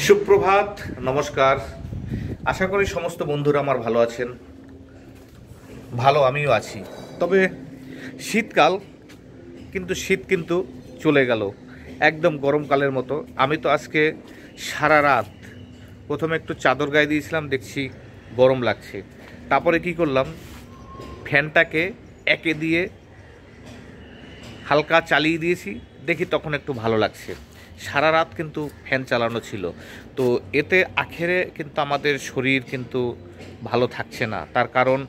সুপ্রভাত, নমস্কার। আশা করি সমস্ত বন্ধুরা আমার ভালো আছেন। ভালো আমিও আছি। তবে শীতকাল, কিন্তু শীত কিন্তু চলে গেল একদম গরমকালের মতো। আমি তো আজকে সারা রাত প্রথমে একটু চাদর গায়ে দিয়েছিলাম, দেখছি গরম লাগছে। তারপরে কি করলাম, ফ্যানটাকে একে দিয়ে হালকা চালিয়ে দিয়েছি, দেখি তখন একটু ভালো লাগছে। সারা রাত কিন্তু ফ্যান চালানো ছিল। তো এতে আখেরে কিন্তু আমাদের শরীর কিন্তু ভালো থাকছে না। তার কারণ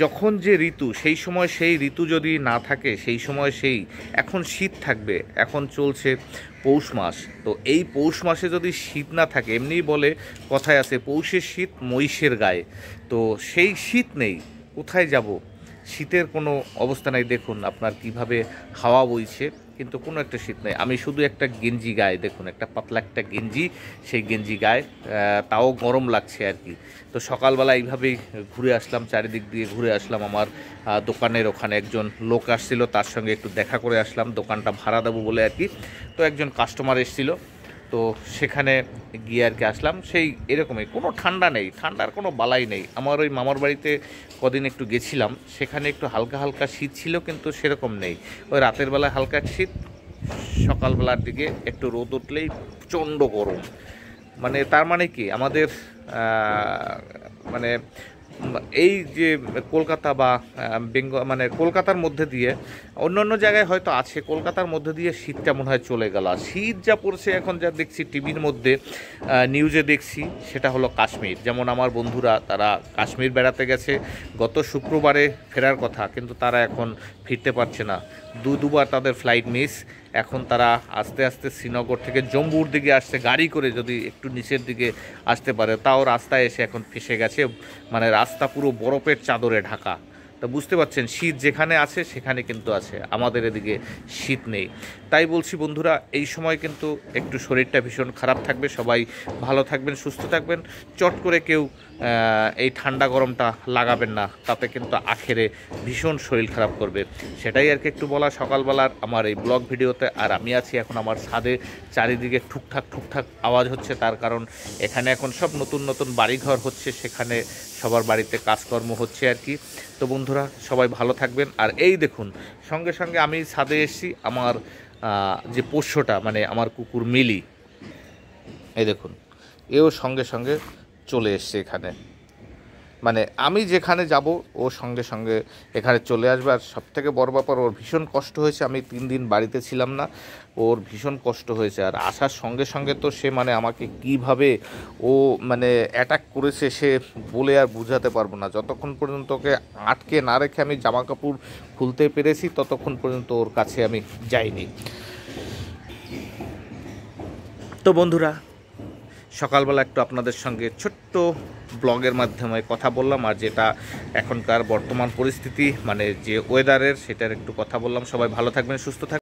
যখন যে ঋতু, সেই সময় সেই ঋতু যদি না থাকে, সেই সময় সেই এখন শীত থাকবে। এখন চলছে পৌষ মাস। তো এই পৌষ মাসে যদি শীত না থাকে, এমনিই বলে কথায় আছে পৌষের শীত মহিষের গায়ে। তো সেই শীত নেই, কোথায় যাব? শীতের কোনো অবস্থা নাই। দেখুন আপনার কিভাবে হাওয়া বইছে, কিন্তু কোনো একটা শীত নেই। আমি শুধু একটা গেঞ্জি গায়ে, দেখুন একটা পাতলা একটা গেঞ্জি, সেই গেঞ্জি গায়ে, তাও গরম লাগছে আর কি। তো সকালবেলা এইভাবেই ঘুরে আসলাম, চারিদিক দিয়ে ঘুরে আসলাম। আমার দোকানের ওখানে একজন লোক আসছিল, তার সঙ্গে একটু দেখা করে আসলাম, দোকানটা ভাড়া দেবো বলে আর কি। তো একজন কাস্টমার এসেছিল, তো সেখানে গিয়ে আর কি আসলাম। সেই এরকমই, কোনো ঠান্ডা নেই, ঠান্ডার কোনো বালাই নেই। আমার ওই মামার বাড়িতে কদিন একটু গেছিলাম, সেখানে একটু হালকা হালকা শীত ছিল, কিন্তু সেরকম নেই। ওই রাতের বেলায় হালকা শীত, সকালবেলার দিকে একটু রোদ উঠলেই প্রচণ্ড গরম। মানে তার মানে কি আমাদের মানে এই যে কলকাতা বা মানে কলকাতার মধ্যে দিয়ে, অন্য অন্য জায়গায় হয়তো আছে, কলকাতার মধ্যে দিয়ে শীতটা মনে হয় চলে গেল। আর শীত যা পড়ছে এখন, যা দেখছি টিভির মধ্যে, নিউজে দেখছি, সেটা হলো কাশ্মীর। যেমন আমার বন্ধুরা, তারা কাশ্মীর বেড়াতে গেছে, গত শুক্রবারে ফেরার কথা, কিন্তু তারা এখন ফিরতে পারছে না। দুবার তাদের ফ্লাইট মিস। এখন তারা আস্তে আস্তে শ্রীনগর থেকে জম্মুর দিকে আসছে গাড়ি করে, যদি একটু নিচের দিকে আসতে পারে। তাও রাস্তায় এসে এখন ফেসে গেছে, মানে রাস্তা পুরো বরফের চাদরে ঢাকা। তা বুঝতে পারছেন, শীত যেখানে আছে সেখানে কিন্তু আছে, আমাদের এদিকে শীত নেই। তাই বলছি বন্ধুরা, এই সময় কিন্তু একটু শরীরটা ভীষণ খারাপ থাকবে। সবাই ভালো থাকবেন, সুস্থ থাকবেন। চট করে কেউ এই ঠান্ডা গরমটা লাগাবেন না, তাতে কিন্তু আখেরে ভীষণ শরীর খারাপ করবে। সেটাই আর কি একটু বলা সকালবেলার আমার এই ব্লগ ভিডিওতে। আর আমি আছি এখন আমার ছাদে, চারিদিকে ঠুকঠাক ঠুকঠাক আওয়াজ হচ্ছে, তার কারণ এখানে এখন সব নতুন নতুন বাড়িঘর হচ্ছে, সেখানে সবার বাড়িতে কাজকর্ম হচ্ছে আর কি। তো বন্ধুরা, সবাই ভালো থাকবেন। আর এই দেখুন, সঙ্গে সঙ্গে আমি ছাদে এসেছি, আমার যে পোষ্যটা, মানে আমার কুকুর মিলি, এই দেখুন, এও সঙ্গে সঙ্গে চলে এসছে এখানে। মানে আমি যেখানে যাব ও সঙ্গে সঙ্গে এখানে চলে আসবে। আর সবথেকে বড় ব্যাপার, ওর ভীষণ কষ্ট হয়েছে, আমি 3 দিন বাড়িতে ছিলাম না, ওর ভীষণ কষ্ট হয়েছে। আর আসার সঙ্গে সঙ্গে তো সে মানে আমাকে কিভাবে ও মানে অ্যাটাক করেছে, সে বলে আর বোঝাতে পারবো না। যতক্ষণ পর্যন্ত ওকে আটকে না রেখে আমি জামা কাপড় খুলতে পেরেছি, ততক্ষণ পর্যন্ত ওর কাছে আমি যাইনি। তো বন্ধুরা, সকালবেলা একটু আপনাদের সঙ্গে ছোট্ট ব্লগের মাধ্যমে কথা বললাম, আর যেটা এখনকার বর্তমান পরিস্থিতি, মানে যে ওয়েদারের, সেটার একটু কথা বললাম। সবাই ভালো থাকবেন, সুস্থ থাকবেন।